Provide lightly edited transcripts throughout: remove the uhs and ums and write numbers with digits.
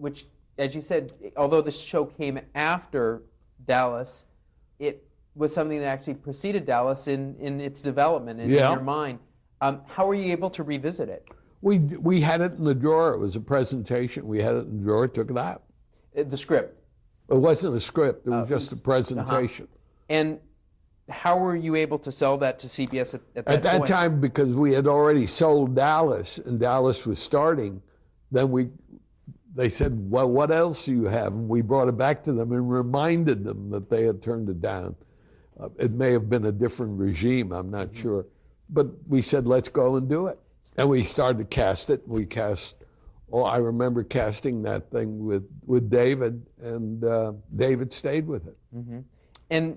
which, as you said, although the show came after Dallas, it was something that actually preceded Dallas in its development and in your mind. How were you able to revisit it? We had it in the drawer. It was a presentation. We had it in the drawer, took it out. The script? It wasn't a script. It was just a presentation. And how were you able to sell that to CBS at that point? At that time, because we had already sold Dallas, and Dallas was starting, then they said, well, what else do you have? And we brought it back to them and reminded them that they had turned it down. It may have been a different regime, I'm not sure. But we said, let's go and do it. And we started to cast it. We cast, I remember casting that thing with David, and David stayed with it. And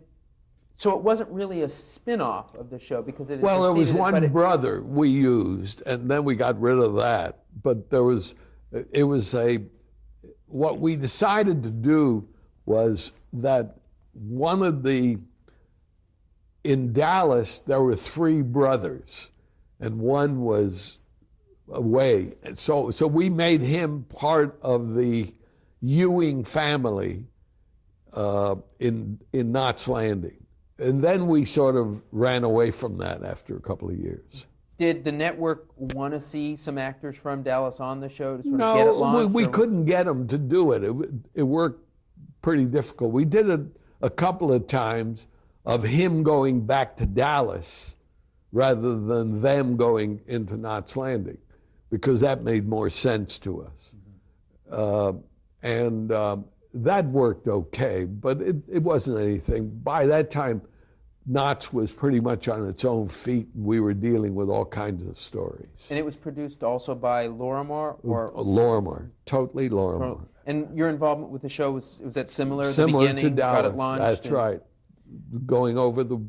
so it wasn't really a spin-off of the show because it Well, there was one brother we used, and then we got rid of that. But what we decided to do was that in Dallas, there were 3 brothers, and one was away. And so we made him part of the Ewing family in Knots Landing. And then we sort of ran away from that after a couple of years. Did the network want to see some actors from Dallas on the show to sort of get it launched? No, we couldn't get them to do it. It worked pretty difficult. We did it a couple of times of him going back to Dallas rather than them going into Knots Landing, because that made more sense to us. That worked okay, but it wasn't anything. By that time, Knots was pretty much on its own feet, and we were dealing with all kinds of stories. And it was produced also by Lorimar? Lorimar, totally Lorimar. And your involvement with the show, was that similar at the beginning? To Dallas, got it launched? That's right. Going over the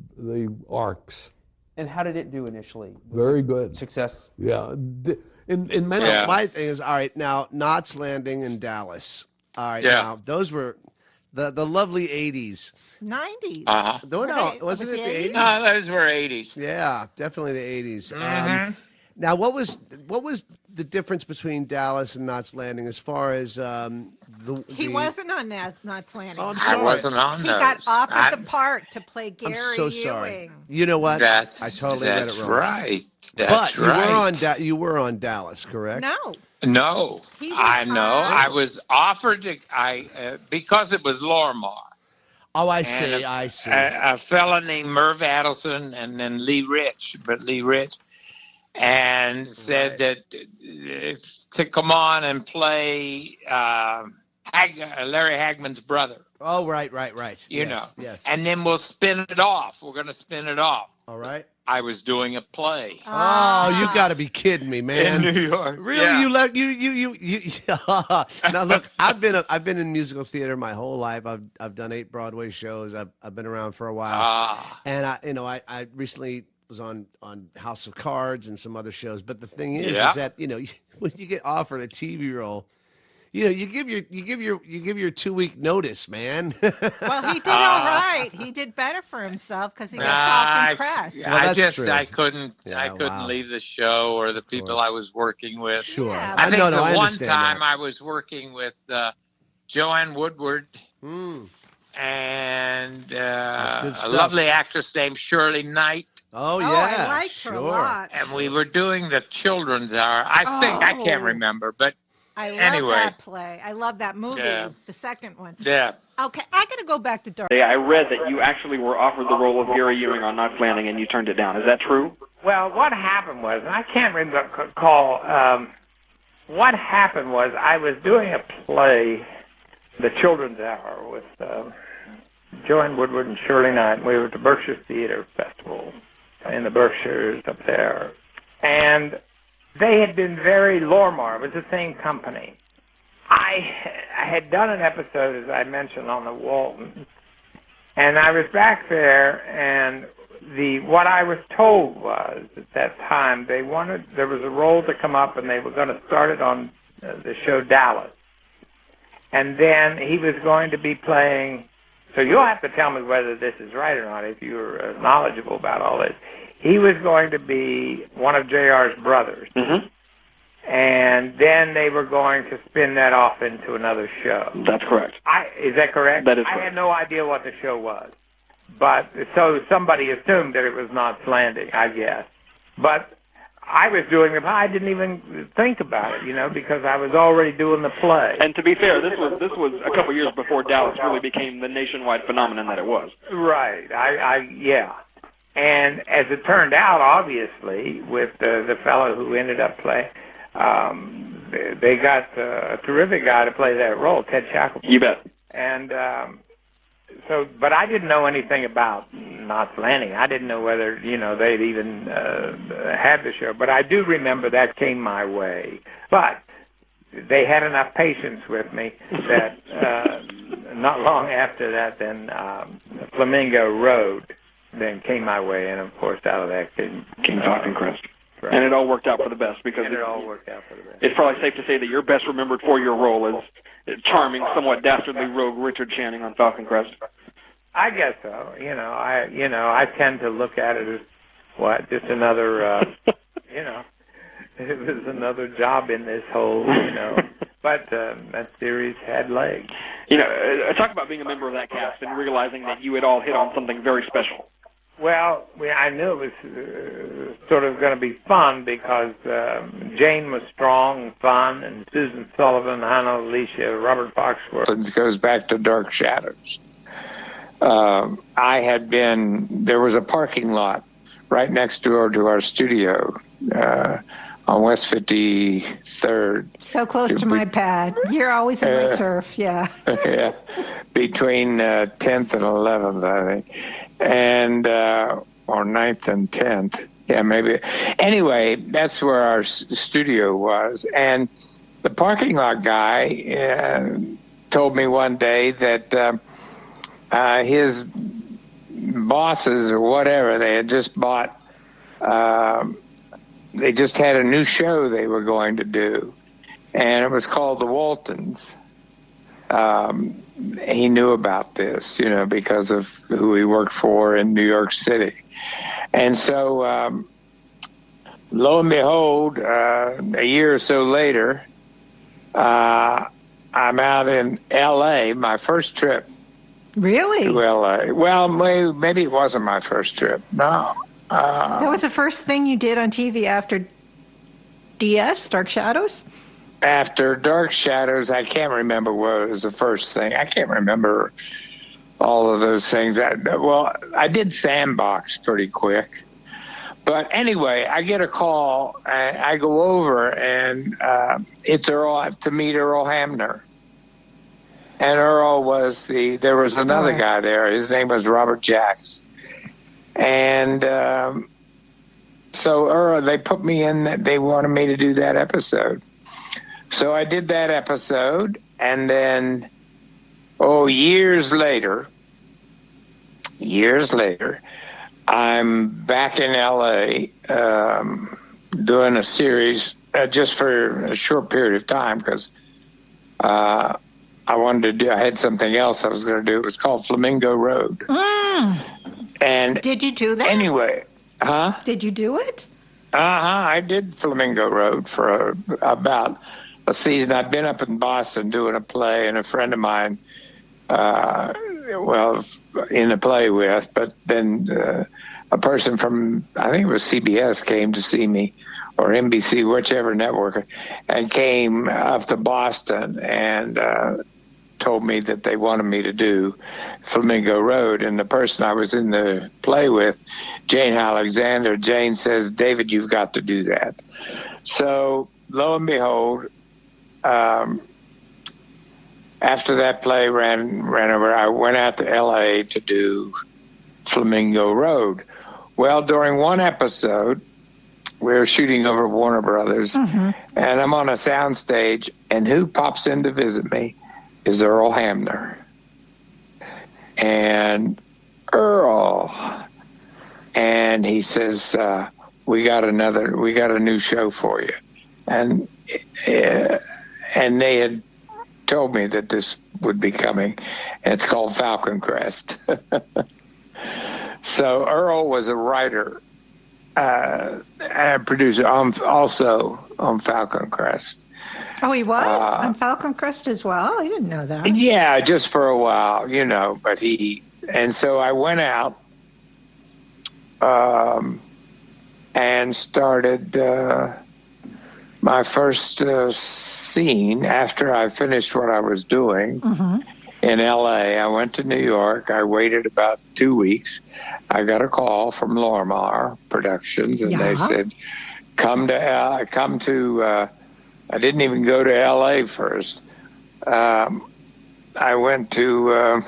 arcs. And how did it do initially? Very good. Success? Yeah. In many My thing is, all right, now, Knots Landing in Dallas. All right, now, those were the lovely 80s. 90s. Wasn't it the 80s? No, those were 80s. Yeah, definitely the 80s. Now, what was the difference between Dallas and Knots Landing as far as He wasn't on Knots Landing. Oh, I'm sorry. I wasn't on those. He got offered the part to play Gary I'm so Ewing. sorry. You know what? I totally read it wrong. Right. But you were on Dallas, correct? No, I know. I was offered to, because it was Lorimar. Oh, I see. A fellow named Merv Andelson and then Lee Rich, and said that to come on and play Larry Hagman's brother. Oh, right. You know. Yes. And then we'll spin it off. We're going to spin it off. All right. I was doing a play. Oh, you got to be kidding me, man! In New York, really? Yeah. You. Now look, I've been in musical theater my whole life. I've done 8 Broadway shows. I've been around for a while, and I recently was on House of Cards and some other shows. But the thing is that when you get offered a TV role, you give your 2-week notice, man. Well, he did all right. He did better for himself because he got Falcon Crest. I couldn't leave the show or the people I was working with. Sure. Yeah, I think I one time that. I was working with Joanne Woodward and a lovely actress named Shirley Knight. Oh, yeah. I liked her a lot. And we were doing the Children's Hour. I can't remember, but I love anyway. that play. I love that movie, the second one. Yeah. Okay, I got to go back to Dark. I read that you actually were offered the role of Gary Ewing on Knots Landing and you turned it down. Is that true? Well, what happened was, and I can't recall, what happened was I was doing a play, The Children's Hour, with Joanne Woodward and Shirley Knight. We were at the Berkshire Theater Festival in the Berkshires up there. And they had been very Lorimar. It was the same company. I had done an episode, as I mentioned, on the Walton, and I was back there, and what I was told was at that time there was a role to come up, and they were going to start it on the show Dallas, and then he was going to be playing. So you'll have to tell me whether this is right or not, if you're knowledgeable about all this. He was going to be one of JR's brothers. Mm-hmm. and then they were going to spin that off into another show. That's correct. Is that correct? That is I correct. had no idea what the show was. But so somebody assumed that it was Knots Landing, I guess. But I was doing the play. I didn't even think about it, because I was already doing the play. And to be fair, this was a couple years before Dallas really became the nationwide phenomenon that it was. Right. Yeah. And as it turned out, obviously, with the fellow who ended up playing, they got a terrific guy to play that role, Ted Shackleton. You bet. And but I didn't know anything about Knots Landing. I didn't know whether, they'd even had the show. But I do remember that came my way. But they had enough patience with me that not long after that, then Flamingo Road then came my way. And, of course, out of that came Falcon Crest. Right. And it all worked out for the best because it all worked out for the best. It's probably safe to say that your best remembered for your role is charming, somewhat dastardly rogue Richard Channing on Falcon Crest. I guess so. I tend to look at it as just another, it was another job in this whole, But that series had legs. Talk about being a member of that cast and realizing that you had all hit on something very special. Well, I knew it was sort of going to be fun because Jane was strong and fun, and Susan Sullivan, Hannah Alicia, Robert Foxworth. It goes back to Dark Shadows. There was a parking lot right next door to our studio on West 53rd. So close to my pad. You're always in my turf, yeah. Yeah, between 10th and 11th, I think. And or 9th and 10th. Yeah, maybe. Anyway, that's where our studio was. And the parking lot guy told me one day that his bosses or whatever, they had just bought, they just had a new show they were going to do. And it was called The Waltons. He knew about this, because of who he worked for in New York City. And so, lo and behold, a year or so later, I'm out in L.A., my first trip. Really? To L.A. Well, maybe it wasn't my first trip. No. That was the first thing you did on TV after DS, Dark Shadows? After Dark Shadows, I can't remember what was the first thing. I can't remember all of those things. I did Sandbox pretty quick. But anyway, I get a call, and I go over, and it's Earl to meet Earl Hamner. And Earl there was another guy there. His name was Robert Jacks. And so Earl, they put me in, they wanted me to do that episode. So I did that episode, and then, years later, I'm back in L.A. Doing a series just for a short period of time because I had something else I was going to do. It was called Flamingo Road. And did you do that? Anyway, Did you do it? I did Flamingo Road for about a season. I've been up in Boston doing a play, and a friend of mine, in the play with, but then a person from, I think it was CBS, came to see me, or NBC, whichever network, and came up to Boston and told me that they wanted me to do Flamingo Road. And the person I was in the play with, Jane Alexander, Jane says, "David, you've got to do that." So lo and behold, after that play ran over, I went out to L.A. to do Flamingo Road. Well, during one episode, we were shooting over Warner Brothers, and I'm on a sound stage, and who pops in to visit me is Earl Hamner. And Earl, and he says, we got a new show for you. And they had told me that this would be coming, and it's called Falcon Crest. So Earl was a writer and producer. Also, on Falcon Crest. Oh, he was on Falcon Crest as well? I didn't know that. Yeah, just for a while, but and so I went out and started my first scene after I finished what I was doing in LA. I went to New York. I waited about 2 weeks. I got a call from Lorimar Productions, and they said, come to I didn't even go to LA first. I went to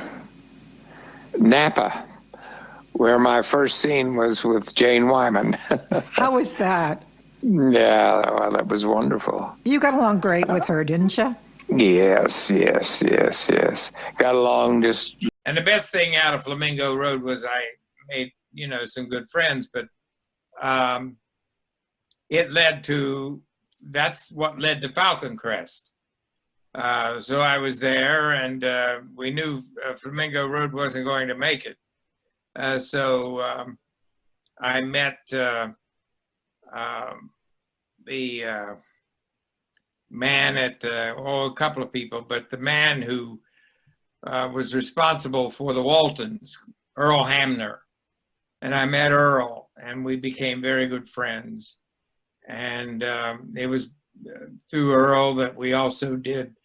Napa, where my first scene was with Jane Wyman. How was that? Yeah, well, that was wonderful. You got along great with her, didn't you? Yes. Got along just. And the best thing out of Flamingo Road was I made, some good friends, but that's what led to Falcon Crest. So I was there, and we knew Flamingo Road wasn't going to make it. So I met the man at, a couple of people, but the man who was responsible for the Waltons, Earl Hamner. And I met Earl, and we became very good friends. And it was through Earl that we also did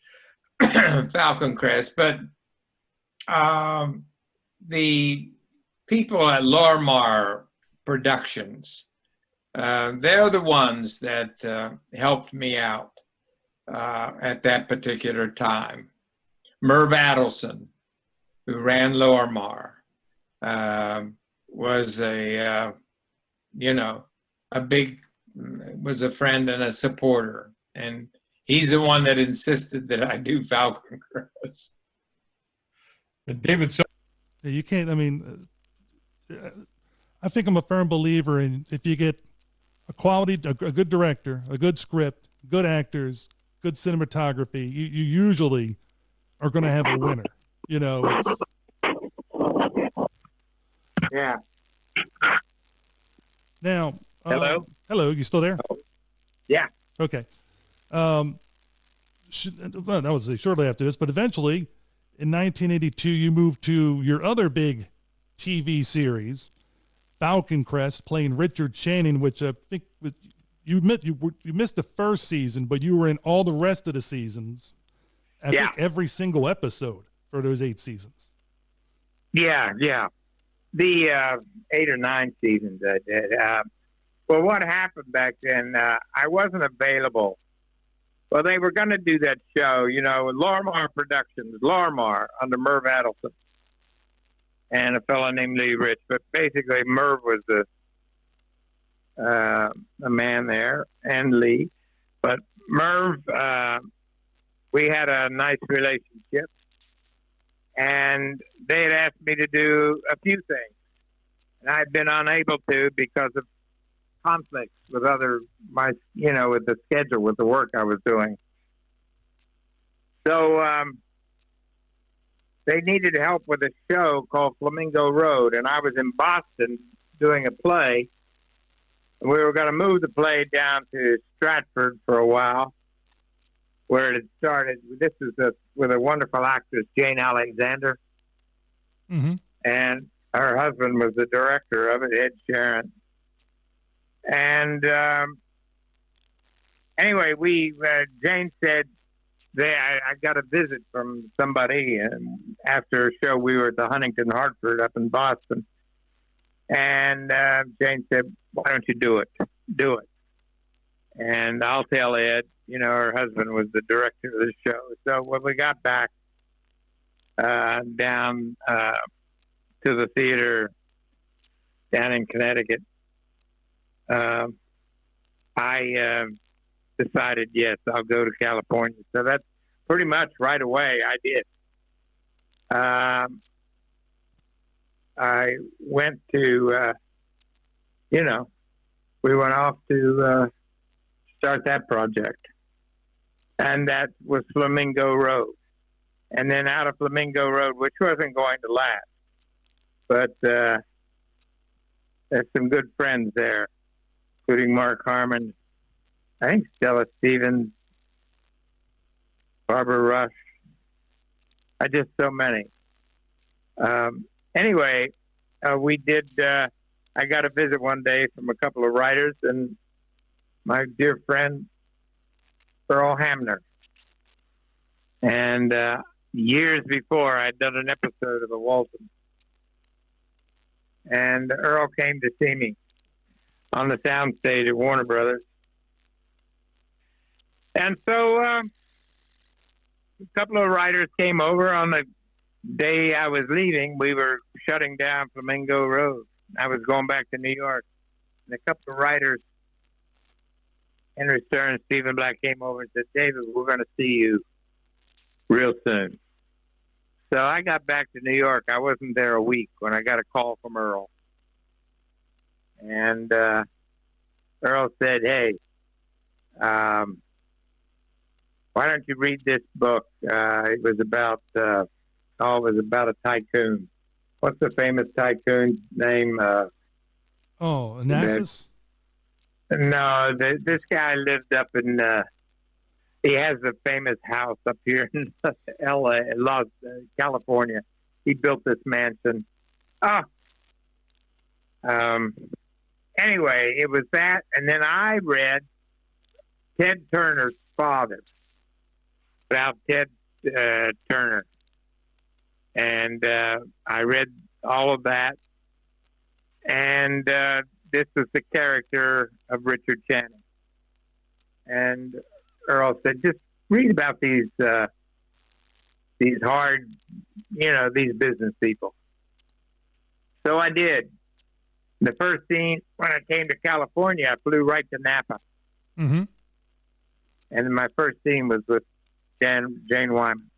Falcon Crest. But the people at Lorimar Productions, they're the ones that helped me out at that particular time. Merv Andelson, who ran Lorimar, was was a friend and a supporter, and he's the one that insisted that I do Falcon Crest. David, so you can't. I mean, I think I'm a firm believer in if you get a good director, a good script, good actors, good cinematography, you usually are going to have a winner. Yeah. Now, Hello? Hello, you still there? Yeah. Okay. That was shortly after this, but eventually, in 1982, you moved to your other big TV series, Falcon Crest, playing Richard Channing, which I think you missed the first season, but you were in all the rest of the seasons. I think every single episode for those 8 seasons. Yeah. The 8 or 9 seasons I did. Well, what happened back then, I wasn't available. Well, they were going to do that show, Lorimar Productions, Lorimar, under Merv Andelson and a fellow named Lee Rich. But basically, Merv was the man there, and Lee. But Merv, we had a nice relationship, and they had asked me to do a few things, and I'd been unable to because of conflicts with with the schedule, with the work I was doing. So they needed help with a show called Flamingo Road, and I was in Boston doing a play. And we were going to move the play down to Stratford for a while, where it had started. This is with a wonderful actress, Jane Alexander, and her husband was the director of it, Ed Sheeran. And anyway, Jane said I got a visit from somebody, and after a show we were at the Huntington Hartford up in Boston, and Jane said, "Why don't you do it? Do it." And I'll tell Ed. Her husband was the director of the show. So when we got back down to the theater down in Connecticut, I decided, yes, I'll go to California. So that's pretty much right away I did. I went to, we went off to start that project. And that was Flamingo Road. And then out of Flamingo Road, which wasn't going to last, but there's some good friends there, including Mark Harmon I think Stella Stevens, Barbara Rush. I just so many. Anyway, we did. I got a visit one day from a couple of writers and my dear friend Earl Hamner. And years before, I'd done an episode of The Walton. And Earl came to see me on the soundstage at Warner Brothers. And so a couple of writers came over on the day I was leaving. We were shutting down Flamingo Road. I was going back to New York. And a couple of writers, Henry Stern, Stephen Black, came over and said, David, we're going to see you real soon. So I got back to New York. I wasn't there a week when I got a call from Earl. And Earl said, hey, why don't you read this book? It was about a tycoon. What's the famous tycoon's name? Onassis? No, this guy lived up in, he has a famous house up here in California. He built this mansion. Anyway, it was that. And then I read Ted Turner's father, about Ted Turner. And I read all of that. And this was the character of Richard Channing. And Earl said, just read about these hard, these business people. So I did. The first scene, when I came to California, I flew right to Napa. Mm-hmm. And my first scene was with Jane Wyman.